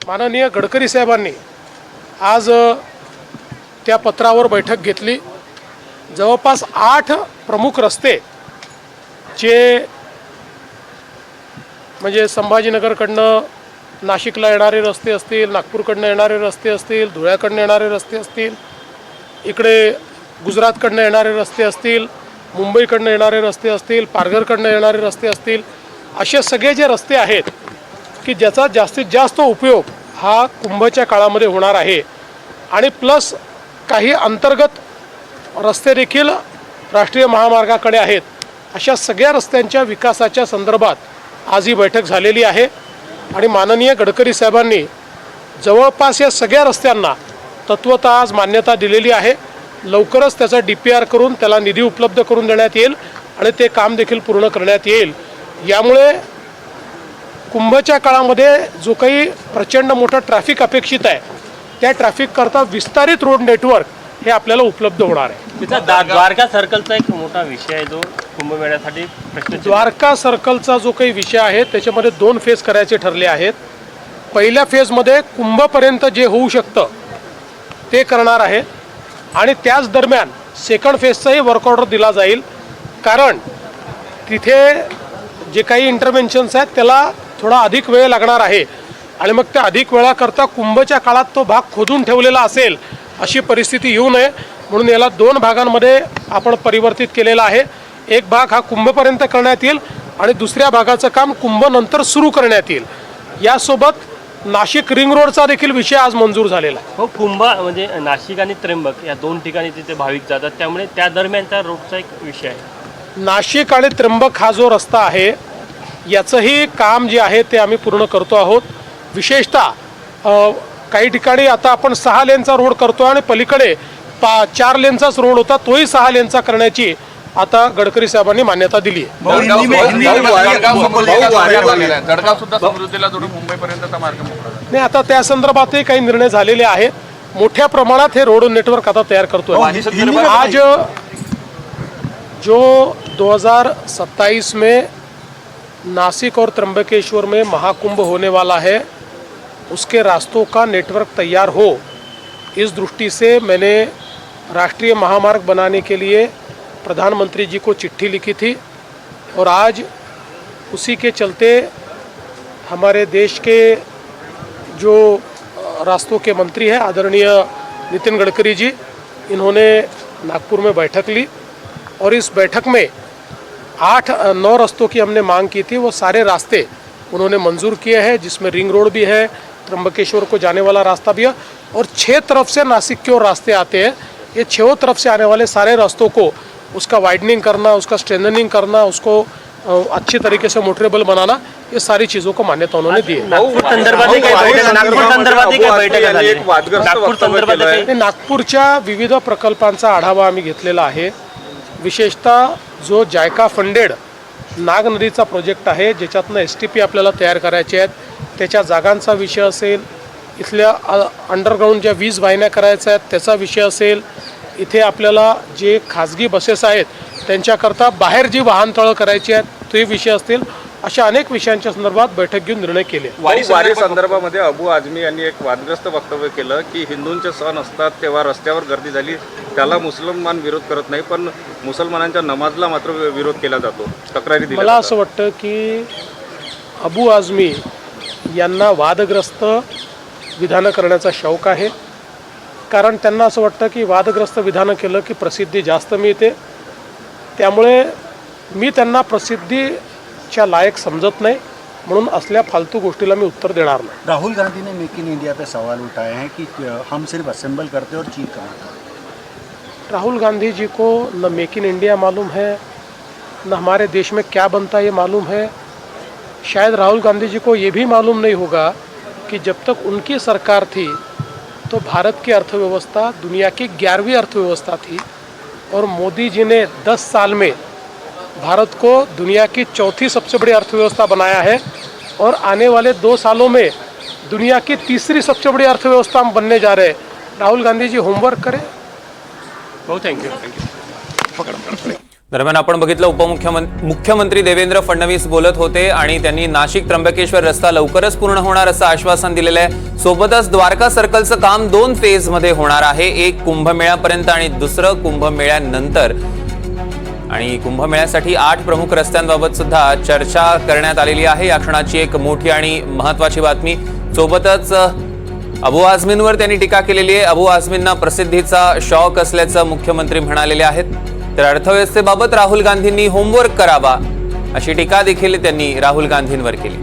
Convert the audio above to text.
माननीय गडकरी साहेबांनी आज त्या पत्रावर बैठक घेतली। जवळपास 8 प्रमुख रस्ते जे म्हणजे संभाजीनगरकडनं नाशिकला येणारे रस्ते असतील, नागपूरकडनं येणारे रस्ते असतील, धुळ्याकडनं येणारे रस्ते असतील, इकडे गुजरातकडनं येणारे रस्ते असतील, मुंबईकडनं येणारे रस्ते असतील, पारघरकडनं येणारे रस्ते असतील, असे सगळे जे रस्ते आहेत की ज्याचा जास्तीत जास्त उपयोग हा कुंभच्या काळामध्ये होणार आहे। आणि प्लस काही अंतर्गत रस्ते देखील राष्ट्रीय महामार्गाकडे आहेत। अशा सगळ्या रस्त्यांच्या विकासाच्या संदर्भात आज ही बैठक झालेली आहे आणि माननीय गडकरी साहेबांनी जवळपास या सगळ्या रस्त्यांना तत्वतः आज मान्यता दिलेली आहे। लवकरच त्याचा DPR करून त्याला निधी उपलब्ध करून देण्यात येईल आणि ते काम देखील पूर्ण करण्यात येईल। यामुळे कुंभच्या काळामध्ये जो काही प्रचंड मोठा ट्रॅफिक अपेक्षित आहे त्या ट्रॅफिक करता विस्तारित रोड नेटवर्क हे आपल्याला उपलब्ध होणार आहे। द्वारका सर्कलचा एक मोठा विषय आहे जो कुंभमेळ्यासाठी द्वारका सर्कलचा जो काही विषय आहे त्याच्यामध्ये 2 फेज करायचे ठरले आहेत। पहिल्या फेजमध्ये कुंभपर्यंत जे होऊ शकतं ते करणार आहे आणि त्याच दरम्यान सेकंड फेजचाही वर्क ऑर्डर दिला जाईल, कारण तिथे जे काही इंटरव्हेन्शन्स आहेत त्याला थोडा अधिक वेळ लागणार आहे आणि मग त्या अधिक वेळाकरता कुंभच्या काळात तो भाग खोदून ठेवलेला असेल अशी परिस्थिती येऊ नये म्हणून याला 2 भागांमध्ये आपण परिवर्तित केलेला आहे। एक भाग हा कुंभपर्यंत करण्यात येईल आणि दुसऱ्या भागाचं काम कुंभनंतर सुरू करण्यात येईल। यासोबत नाशिक रिंग रोडचा देखील विषय आज मंजूर झालेला आहे। हो, कुंभ म्हणजे नाशिक आणि त्र्यंबक या 2 ठिकाणी तिथे भाविक जातात, त्यामुळे त्या दरम्यानचा रोडचा एक विषय आहे। नाशिक आणि त्र्यंबक हा जो रस्ता आहे याचंही काम जे आहे ते आम्ही पूर्ण करतो आहोत। विशेषतः काही ठिकाणी आता आपण 6 लेनचा रोड करतो आणि पलीकडे 4 लेनचाच रोड होता, तोही 6 लेनचा करण्याची आता गडकरी साहेबांनी मान्यता दिली आहे। नाही, आता त्या संदर्भातही काही निर्णय झालेले आहेत। मोठ्या प्रमाणात हे रोड नेटवर्क आता तयार करतो आहे। आज जो 2027 में नासिक और त्र्यंबकेश्वर में महाकुंभ होने वाला है उसके रास्तों का नेटवर्क तैयार हो, इस दृष्टि से मैंने राष्ट्रीय महामार्ग बनाने के लिए प्रधानमंत्री जी को चिट्ठी लिखी थी और आज उसी के चलते हमारे देश के जो रास्तों के मंत्री हैं आदरणीय नितिन गडकरी जी, इन्होंने नागपुर में बैठक ली और इस बैठक में 8-9 रास्तों की हमने मांग की थी, वो सारे रास्ते उन्होंने मंजूर किए हैं, जिसमें रिंग रोड भी है, त्र्यंबकेश्वर को जाने वाला रास्ता भी है और 6 तरफ से नासिक की ओर रास्ते आते हैं। ये 6 तरफ से आने वाले सारे रास्तों को उसका वाइडनिंग करना, उसका स्ट्रेंथनिंग करना, उसको अच्छी तरीके से मोटरेबल बनाना, ये सारी चीज़ों को मान्यता उन्होंने दी है। नागपूरच्या विविध प्रकल्पांचा आढावा आम्ही घेतलेला आहे। विशेषतः जो जायका फंडेड नाग नदीचा प्रोजेक्ट आहे ज्याच्यातनं STP आपल्याला तयार करायचे आहेत, त्याच्या जागांचा विषय असेल, इथल्या अंडरग्राऊंड ज्या वीज वाहिन्या करायच्या आहेत त्याचा विषय असेल, इथे आपल्याला जे खाजगी बसेस आहेत त्यांच्याकरता बाहेर जी वाहनतळं करायची आहेत ते विषय असतील, अशा अनेक विषयांच्या संदर्भात बैठक घेऊन निर्णय केले। वारी संदर्भामध्ये अबू आझमी यांनी एक वादग्रस्त वक्तव्य केलं की हिंदूंचे सण असतात तेव्हा रस्त्यावर गर्दी झाली, त्याला मुसलमान विरोध करत नाही पण मुसलमानांच्या नमाजला मात्र विरोध केला जातो, तक्रारी दिल्या। मला असं वाटतं की अबू आझमी यांना वादग्रस्त विधानं करण्याचा शौक आहे, कारण त्यांना असं वाटतं की वादग्रस्त विधानं केलं की प्रसिद्धी जास्त मिळते, त्यामुळे मी त्यांना प्रसिद्धीच्या लायक समजत नाही, म्हणून असल्या फालतू गोष्टीला मी उत्तर देणार नाही। राहुल गांधी ने मेक इन इंडिया पे सवाल उठाए हैं कि हम सिर्फ असेंबल करते और चीज कमाते हैं। राहुल गांधी जी को न मेक इन इंडिया मालूम है, न हमारे देश में क्या बनता है ये मालूम है। शायद राहुल गांधी जी को ये भी मालूम नहीं होगा कि जब तक उनकी सरकार थी तो भारत की अर्थव्यवस्था दुनिया की 11वीं अर्थव्यवस्था थी और मोदी जी ने 10 साल में भारत को दुनिया की 4थी सबसे बड़ी अर्थव्यवस्था बनाया है और आने वाले 2 सालों में दुनिया की 3री सबसे बड़ी अर्थव्यवस्था हम बनने जा रहे हैं। राहुल गांधी जी होमवर्क करें। बहुत थैंक यू। दरम्यान आपण बघितलं मुख्यमंत्री देवेंद्र फडणवीस बोलत होते आणि त्यांनी नाशिक त्र्यंबकेश्वर रस्ता लवकरच पूर्ण होणार असं आश्वासन दिलेलं आहे. सोबतच द्वारका सर्कलचं काम 2 फेजमध्ये होणार आहे, एक कुंभमेळ्यापर्यंत आणि दुसरं कुंभमेळ्यानंतर. आणि कुंभमेळ्यासाठी 8 प्रमुख रस्त्यांबाबत सुद्धा चर्चा करण्यात आलेली आहे. या क्षणाची एक मोठी आणि महत्वाची बातमी. सोबतच अबू आझमींवर त्यांनी टीका केलेली आहे. अबू आझमींना प्रसिद्धीचा शौक असल्याचं मुख्यमंत्री म्हणालेले आहेत. तर अर्थव्यवस्थेबाबत राहुल गांधींनी होमवर्क करावा अशी टीका देखील त्यांनी राहुल गांधींवर केली.